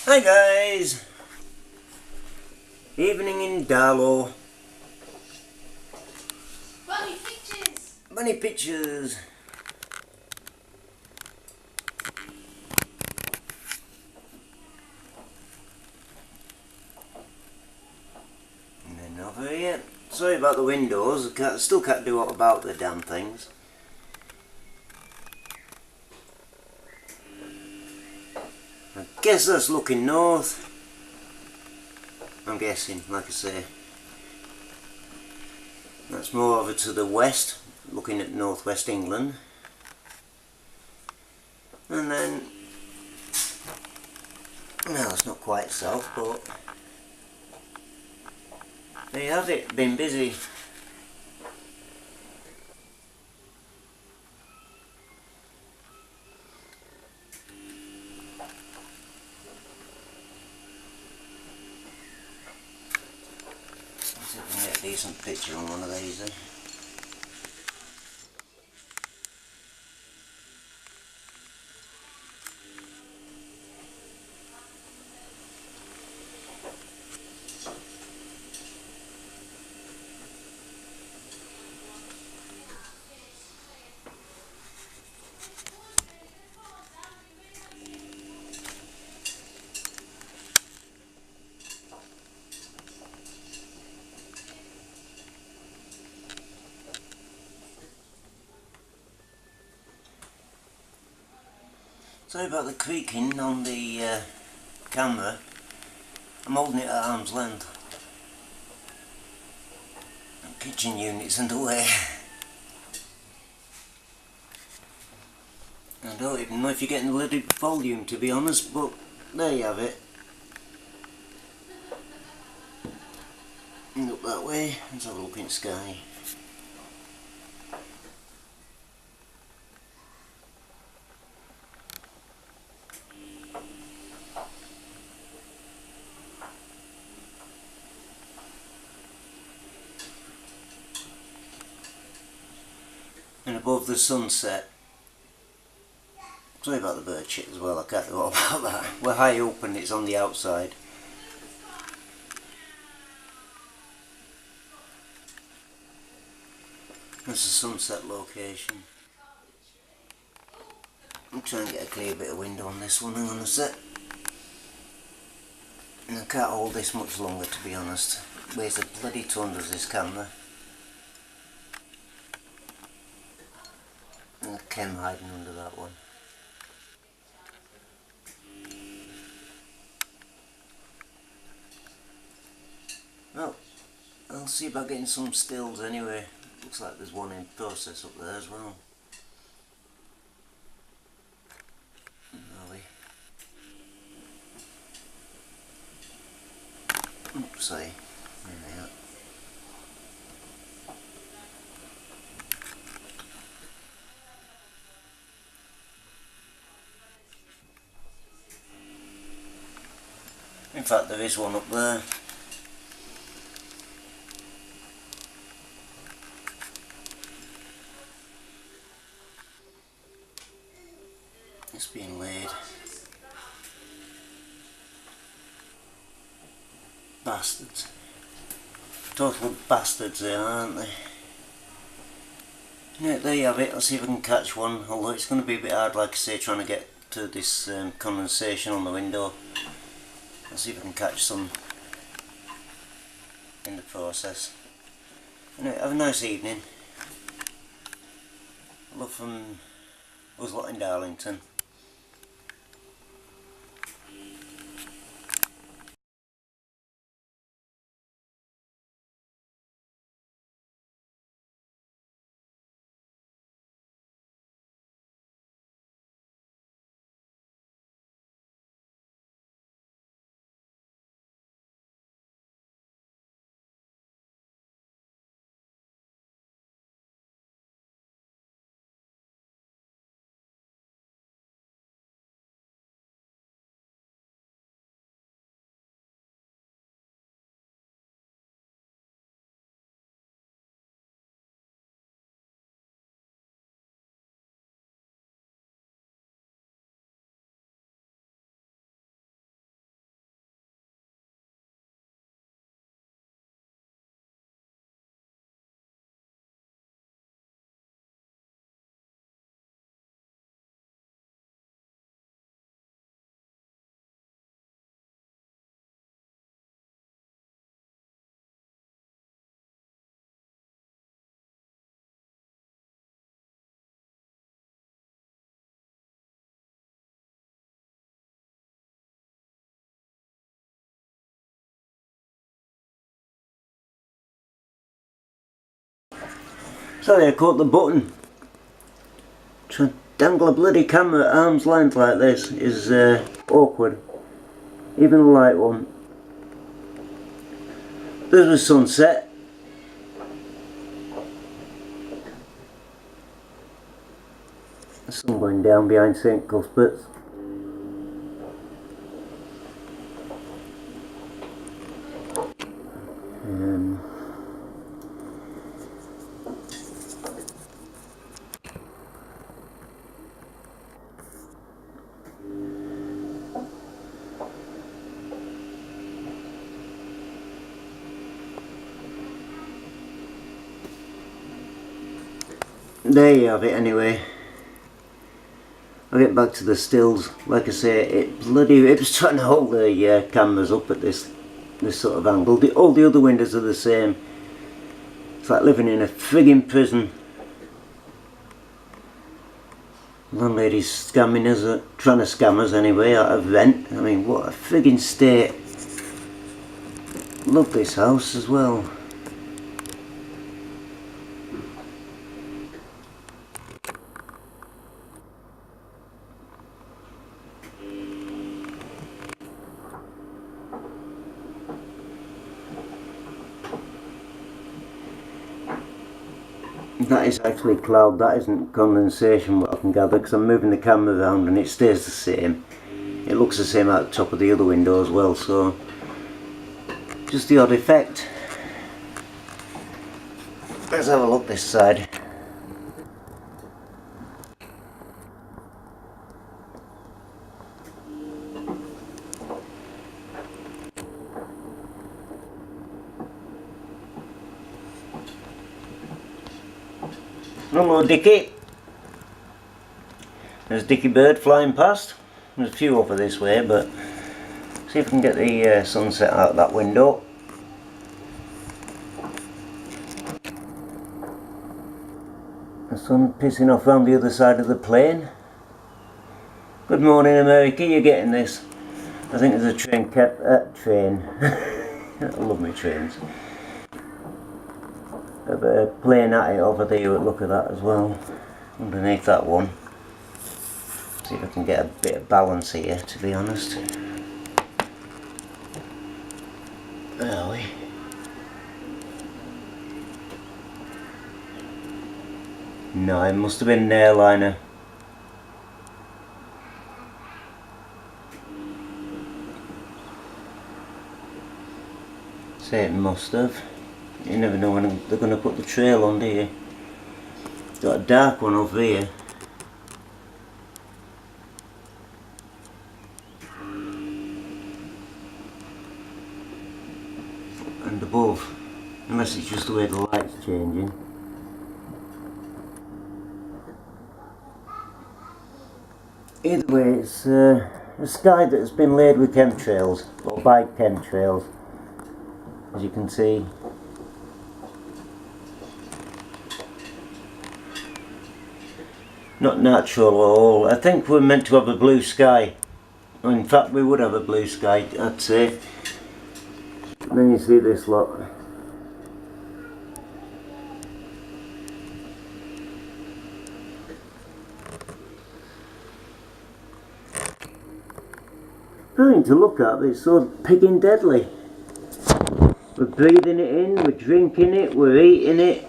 Hi guys! Evening in Darlow. Bunny pictures! Bunny pictures. And then over here. Sorry about the windows, still can't do what about the damn things. I guess that's looking north. I'm guessing, like I say. That's more over to the west, looking at northwest England. And then, well, it's not quite south, but there you have it, been busy. Let's see if we can get a decent picture on one of these. Sorry about the creaking on the camera. I'm holding it at arm's length. The kitchen unit's underway. I don't even know if you're getting the bloody volume, to be honest, but there you have it. And up that way, let's have a look in the sky. And above the sunset. Sorry about the bird shit as well, I can't do all about that. We're high up and it's on the outside. That's the sunset location. I'm trying to get a clear bit of window on this one, hang on a sec. And I can't hold this much longer, to be honest. Weighs a bloody ton, does this camera. And the chem hiding under that one. Well, I'll see about getting some stills anyway. Looks like there's one in process up there as well. Oops, sorry. There they are. In fact, there is one up there. It's being laid. Bastards. Total bastards they are, aren't they? Yeah, there you have it. I'll see if I can catch one, although it's going to be a bit hard, like I say, trying to get to this condensation on the window. I'll see if I can catch some in the process. Anyway, have a nice evening. Love from us lot in Darlington. Sorry, I caught the button. Trying to dangle a bloody camera at arm's length like this is awkward. Even a light one. There's the sunset. The sun going down behind St Cuthbert's. There you have it anyway. I'll get back to the stills. Like I say, it was trying to hold the cameras up at this sort of angle. All the other windows are the same. It's like living in a frigging prison. Landlady's scamming us, trying to scam us anyway out of rent. I mean, what a frigging state. Love this house as well. That is actually cloud, that isn't condensation, what I can gather, because I'm moving the camera around and it stays the same. It looks the same out the top of the other window as well, so just the odd effect. Let's have a look this side. Hello Dickie. There's Dickie Bird flying past. There's a few over this way, but see if we can get the sunset out that window. The sun pissing off round the other side of the plane. Good morning America, you're getting this. I think there's a train train. I love my trains. Of a plane at it over there, look at that as well, underneath that one. See if I can get a bit of balance here, to be honest. Where are we? No, it must have been an airliner. Say it must have. You never know when they're going to put the trail on, do you? Got a dark one over here. And above. Unless it's just the way the light's changing. Either way, it's a sky that has been laid with chemtrails, or by chemtrails, as you can see. Not natural at all. I think we're meant to have a blue sky. In fact, we would have a blue sky, I'd say. And then you see this lot. Brilliant to look at, but it's so pigging deadly. We're breathing it in, we're drinking it, we're eating it.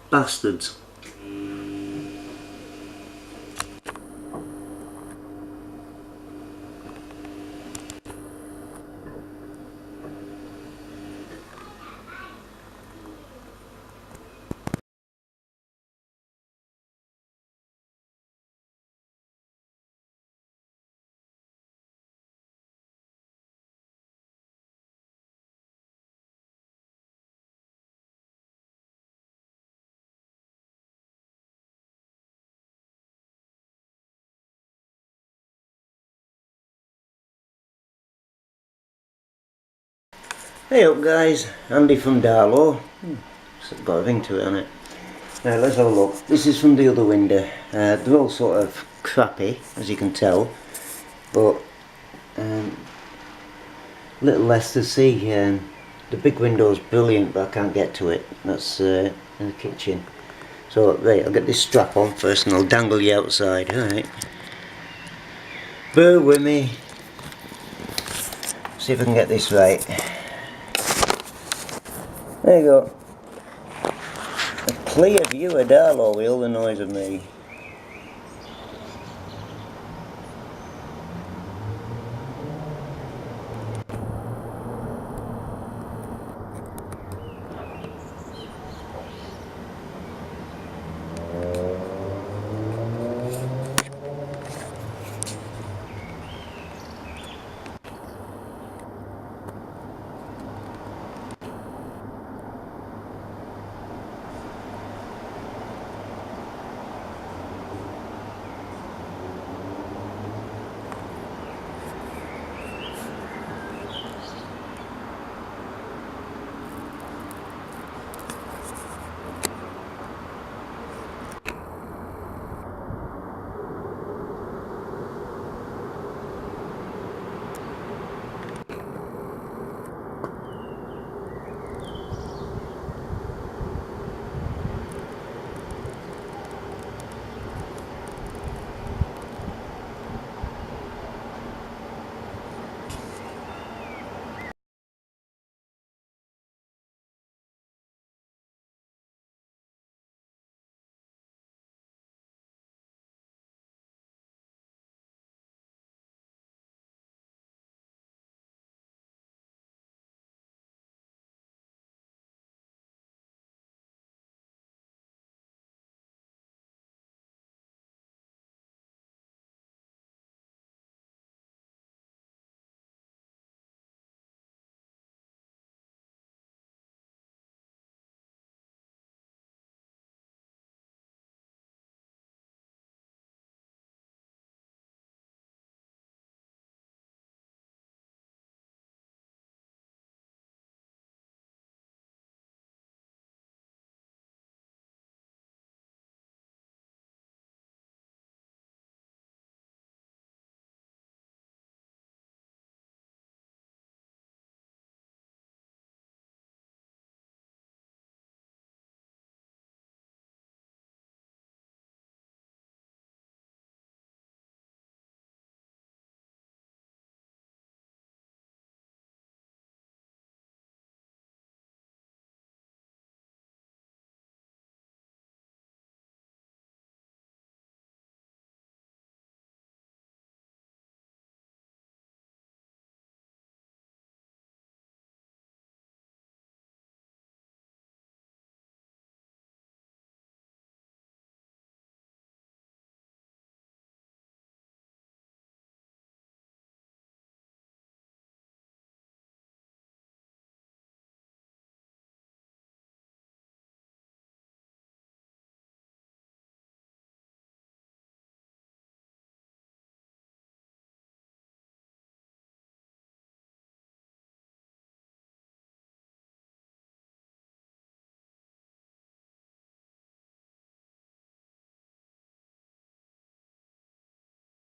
Bastards. Hey up guys, Andy from Darlow. It's got a ring to it on it. Now let's have a look. This is from the other window. They're all sort of crappy, as you can tell, but little less to see. The big window's brilliant, but I can't get to it. That's in the kitchen. So right, I'll get this strap on first and I'll dangle you outside. Alright. Bear with me. See if I can get this right. There you go. A clear view of Darlow with all the noise of me.